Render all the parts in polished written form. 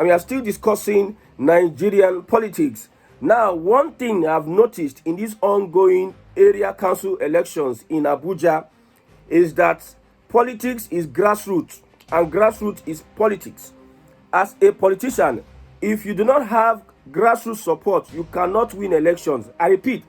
and we are still discussing Nigerian politics. Now, one thing I've noticed in these ongoing area council elections in Abuja is that politics is grassroots and grassroots is politics. As a politician, if you do not have grassroots support, you cannot win elections. I repeat,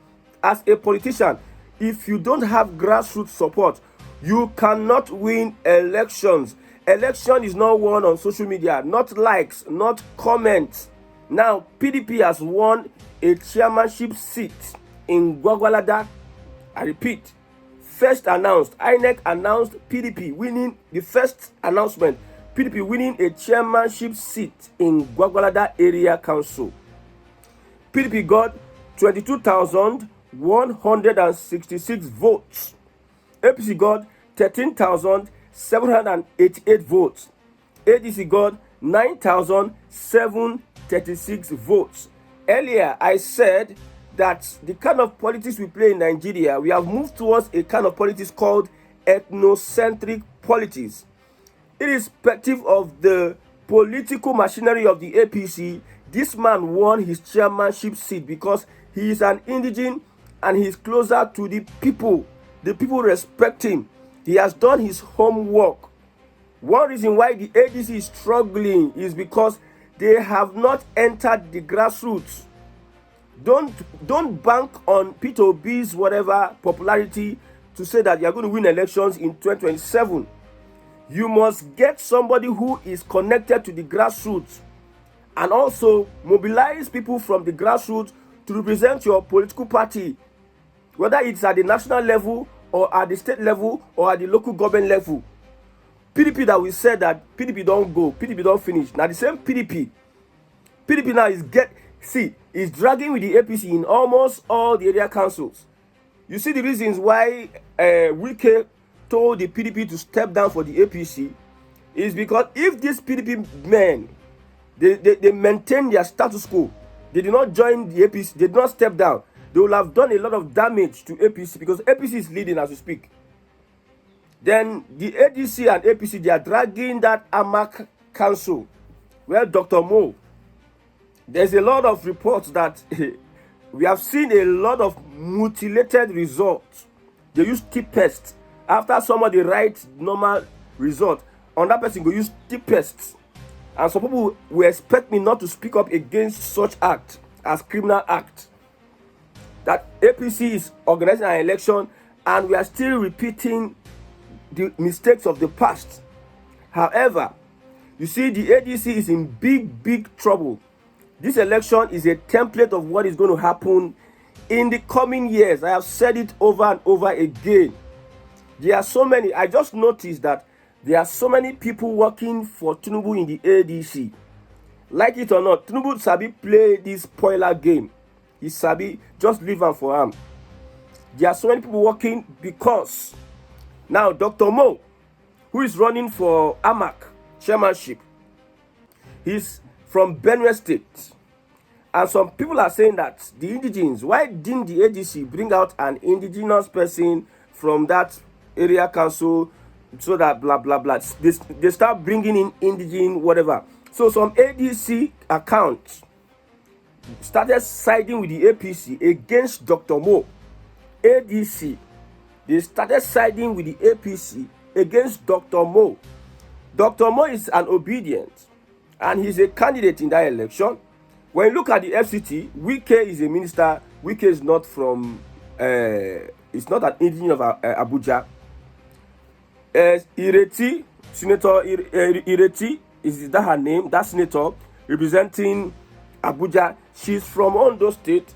as a politician, if you don't have grassroots support, you cannot win elections. Election is not won on social media, not likes, not comments. Now, PDP has won a chairmanship seat in Gwagwalada. I repeat, first announced, INEC announced PDP winning the first announcement, PDP winning a chairmanship seat in Gwagwalada Area Council. PDP got 22,166 votes. APC got 13,788 votes. ADC got 9,736 votes. Earlier, I said that the kind of politics we play in Nigeria, we have moved towards a kind of politics called ethnocentric politics. Irrespective of the political machinery of the APC, this man won his chairmanship seat because he is an indigene and he is closer to the people. The people respect him. He has done his homework. One reason why the ADC is struggling is because they have not entered the grassroots. Don't bank on Peter Obi's whatever popularity to say that you are going to win elections in 2027. You must get somebody who is connected to the grassroots and also mobilize people from the grassroots to represent your political party, whether it's at the national level or at the state level or at the local government level. PDP that we said that PDP don't go, PDP don't finish. Now the same PDP now is dragging with the APC in almost all the area councils. You see the reasons why Wike told the PDP to step down for the APC is because if these PDP men, they maintain their status quo, they did not join the APC, they did not step down, they will have done a lot of damage to APC because APC is leading as we speak. Then the ADC and APC, they are dragging that AMAC council where Dr. Mo, there's a lot of reports that we have seen a lot of mutilated results. They use TPest. After somebody writes normal result, on that person go use TPest. And some people will expect me not to speak up against such act as criminal act. That APC is organizing an election and we are still repeating the mistakes of the past. However, you see the ADC is in big trouble. This election is a template of what is going to happen in the coming years. I have said it over and over again. There are so many. I just noticed that there are so many people working for Tinubu in the ADC. Like it or not, Tinubu sabi play this spoiler game. He sabi just leave am for him. There are so many people working because now Dr. Mo, who is running for AMAC chairmanship, he's from Benue State. And some people are saying that the indigenes, why didn't the ADC bring out an indigenous person from that area council so that blah blah blah. They start bringing in indigene whatever. So some ADC accounts started siding with the APC against Dr. Mo. ADC, they started siding with the APC against Dr. Mo. Dr. Mo is an obedient and he's a candidate in that election. When you look at the FCT, Wike is a minister. Wike is not from, it's not an indigene of Abuja. Ireti, Senator Ireti, is that her name? That senator representing Abuja. She's from Ondo State.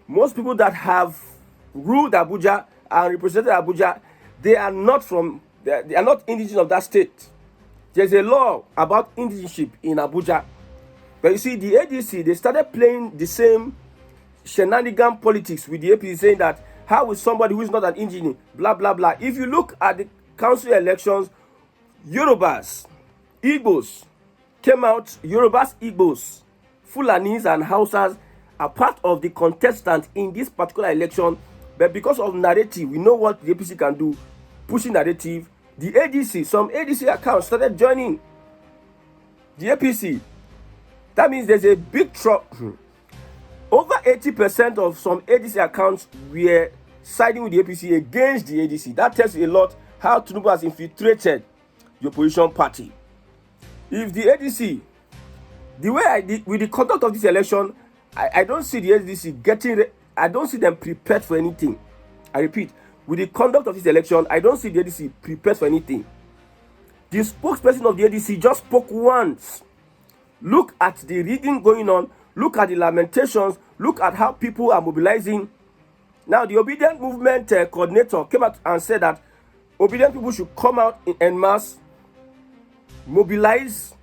Most people that have ruled Abuja and represented Abuja, they are not indigene of that state. There's a law about indigenship in Abuja. But you see, the ADC, they started playing the same shenanigan politics with the APC, saying that how is somebody who is not an indigene, blah, blah, blah. If you look at the council elections, Yorubas, Igbos came out, Yorubas, Igbos, Fulanis and Hausas are part of the contestants in this particular election. But because of narrative, we know what the APC can do, pushing narrative. The ADC, some ADC accounts started joining. The APC. That means there's a big trouble. Over 80% of some ADC accounts were siding with the APC against the ADC. That tells you a lot how Tinubu has infiltrated the opposition party. If the ADC, the way I did with the conduct of this election, I don't see the ADC I don't see them prepared for anything. I repeat, with the conduct of this election, I don't see the ADC prepared for anything. The spokesperson of the ADC just spoke once. Look at the rigging going on. Look at the lamentations. Look at how people are mobilizing. Now, the obedient movement coordinator came out and said that obedient people should come out en masse, mobilize.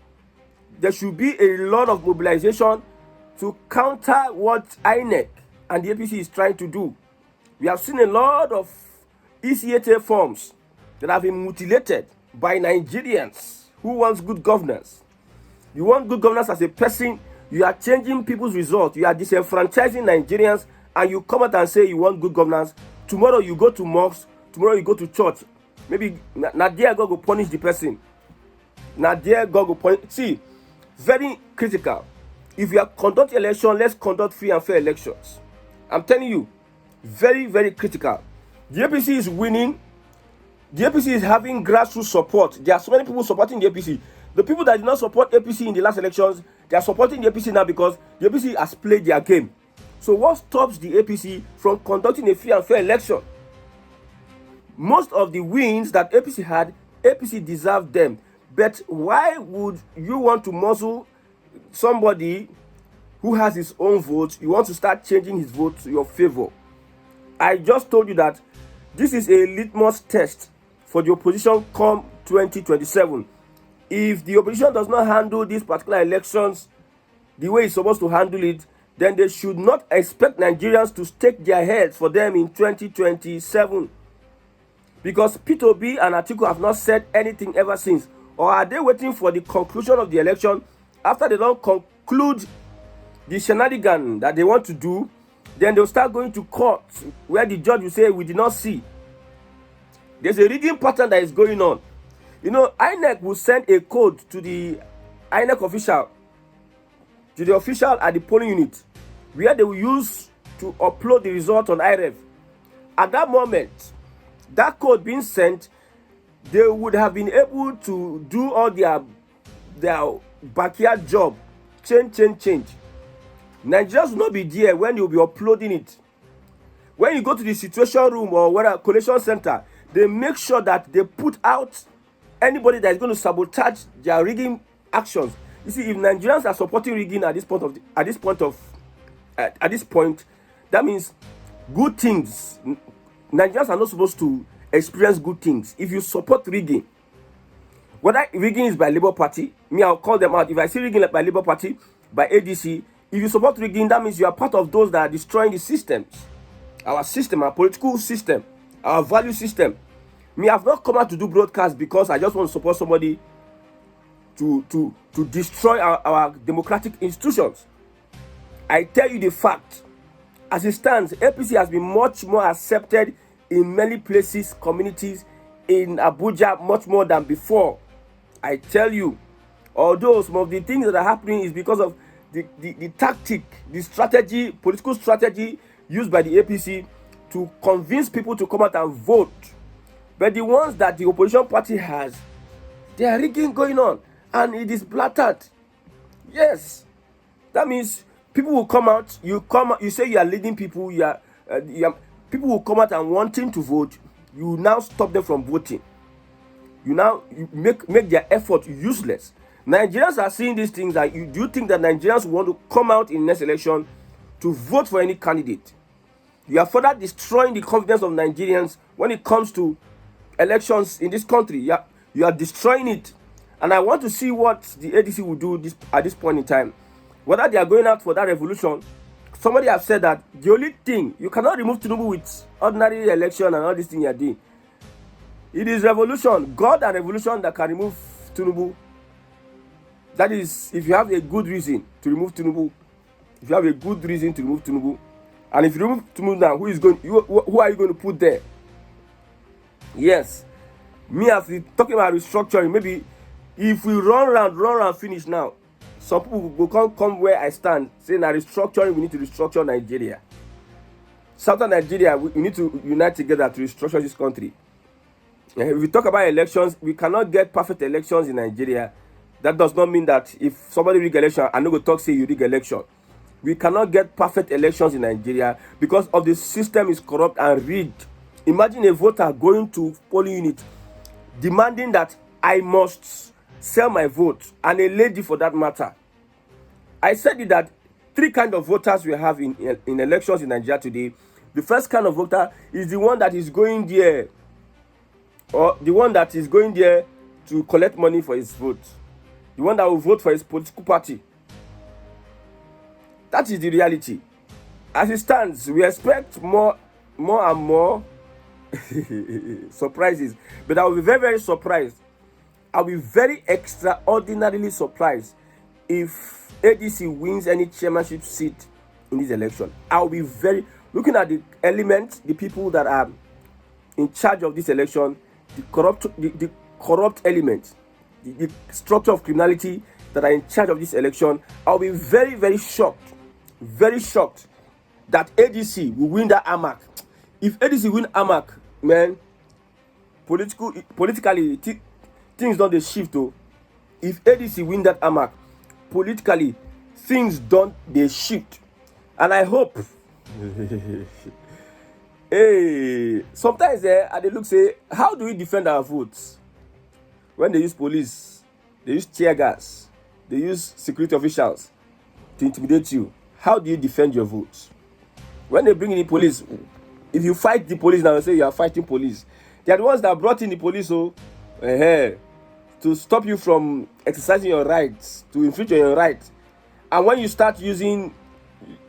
There should be a lot of mobilization to counter what INEC and the APC is trying to do. We have seen a lot of ECATA forms that have been mutilated by Nigerians who want good governance. You want good governance as a person, you are changing people's results, you are disenfranchising Nigerians, and you come out and say you want good governance. Tomorrow you go to mosque, tomorrow you go to church. Maybe there God will punish the person. There God will punish. See, very critical. If you are conducting election, let's conduct free and fair elections. I'm telling you, very, very critical. The APC is winning. The APC is having grassroots support. There are so many people supporting the APC. The people that did not support APC in the last elections, they are supporting the APC now because the APC has played their game. So what stops the APC from conducting a free and fair election? Most of the wins that APC had, APC deserved them. But why would you want to muzzle somebody who has his own vote? You want to start changing his vote to your favor. I just told you that this is a litmus test for the opposition come 2027. If the opposition does not handle these particular elections the way it's supposed to handle it, then they should not expect Nigerians to stake their heads for them in 2027. Because P2B and Atiku have not said anything ever since. Or are they waiting for the conclusion of the election? After they don't conclude the shenanigan that they want to do, then they'll start going to court where the judge will say, we did not see. There's a rigging pattern that is going on. You know, INEC will send a code to the INEC official, to the official at the polling unit, where they will use to upload the result on IREV. At that moment, that code being sent, they would have been able to do all their backyard job. Change. Nigerians will not be there when you'll be uploading it. When you go to the situation room or whatever collation center, they make sure that they put out anybody that is going to sabotage their rigging actions. You see, if Nigerians are supporting rigging at this point, that means good things. Nigerians are not supposed to experience good things. If you support rigging, whether rigging is by Labour Party, I'll call them out. If I see rigging by Labour Party, by ADC, if you support rigging, that means you are part of those that are destroying the systems. Our system, our political system, our value system. I've not come out to do broadcast because I just want to support somebody to destroy our democratic institutions. I tell you the fact. As it stands, APC has been much more accepted in many places, communities, in Abuja, much more than before. I tell you, although some of the things that are happening is because of the tactic, the strategy, political strategy used by the APC to convince people to come out and vote. But the ones that the opposition party has, they are rigging going on, and it is blatant. Yes, that means people will come out. You say you are leading people. People will come out and wanting to vote. You now stop them from voting. You make their effort useless. Nigerians are seeing these things. Do you think that Nigerians want to come out in next election to vote for any candidate? You are further destroying the confidence of Nigerians when it comes to elections in this country. You are destroying it. And I want to see what the ADC will do at this point in time. Whether they are going out for that revolution. Somebody have said that the only thing, you cannot remove Tinubu with ordinary election and all these things you are doing. It is revolution, God and revolution that can remove Tinubu. That is, if you have a good reason to remove Tinubu. If you have a good reason to remove Tinubu. And if you remove Tinubu now, who are you going to put there? Yes. As we talking about restructuring, maybe If we run round, finish now, some people will come where I stand, saying that restructuring, we need to restructure Nigeria. Southern Nigeria, we need to unite together to restructure this country. If we talk about elections, we cannot get perfect elections in Nigeria. That does not mean that if somebody rig election, I no go talk say you rig election. We cannot get perfect elections in Nigeria because of the system is corrupt and rigged. Imagine a voter going to polling unit demanding that I must sell my vote, and a lady for that matter. I said it that 3 kinds of voters we have in elections in Nigeria today. The first kind of voter is the one that is going there, or the one that is going there to collect money for his vote. The one that will vote for his political party. That is the reality. As it stands, we expect more and more surprises. But I will be very, very surprised. I'll be very extraordinarily surprised if ADC wins any chairmanship seat in this election. I'll be very, looking at the elements, the people that are in charge of this election, the corrupt elements, the structure of criminality that are in charge of this election, I'll be very, very shocked that ADC will win that AMAC. If ADC win AMAC, man, politically, things don't they shift though. If ADC win that AMAC, politically, things don't they shift. And I hope hey, sometimes I they look say, how do we defend our votes? When they use police, they use tear gas, they use security officials to intimidate you. How do you defend your votes? When they bring in the police, if you fight the police now, say you are fighting police. They are the ones that brought in the police to stop you from exercising your rights, to infringe on your rights. And when you start using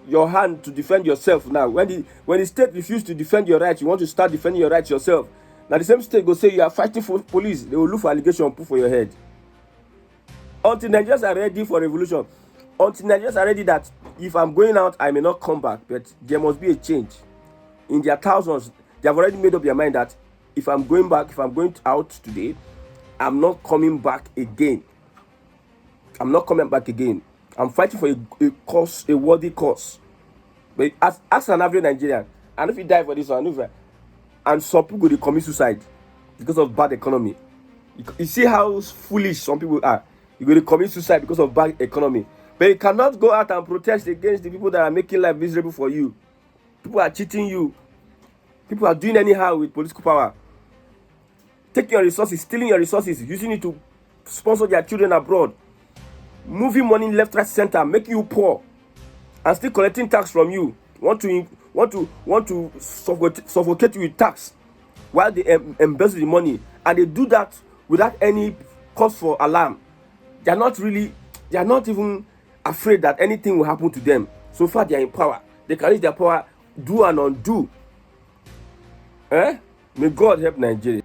your hand to defend yourself now, when the state refuses to defend your rights, you want to start defending your rights yourself. Now the same state go say you are fighting for police. They will look for allegation and put for your head. Until Nigerians are ready for revolution, until Nigerians are ready that if I'm going out, I may not come back, but there must be a change. In their thousands, they have already made up their mind that if I'm going back, if I'm going out today, I'm not coming back again. I'm not coming back again. I'm fighting for a cause, a worthy cause. But as an average Nigerian, and if you die for this one, and some people will commit suicide because of bad economy. You see how foolish some people are. You're going to commit suicide because of bad economy. But you cannot go out and protest against the people that are making life miserable for you. People are cheating you. People are doing anyhow with political power. Taking your resources, stealing your resources, using it to sponsor their children abroad. Moving money left, right, center, making you poor, and still collecting tax from you. Want to suffocate you with tax while they embezzle the money, and they do that without any cause for alarm. They are not even afraid that anything will happen to them. So far, they are in power. They can use their power, do and undo. May God help Nigeria.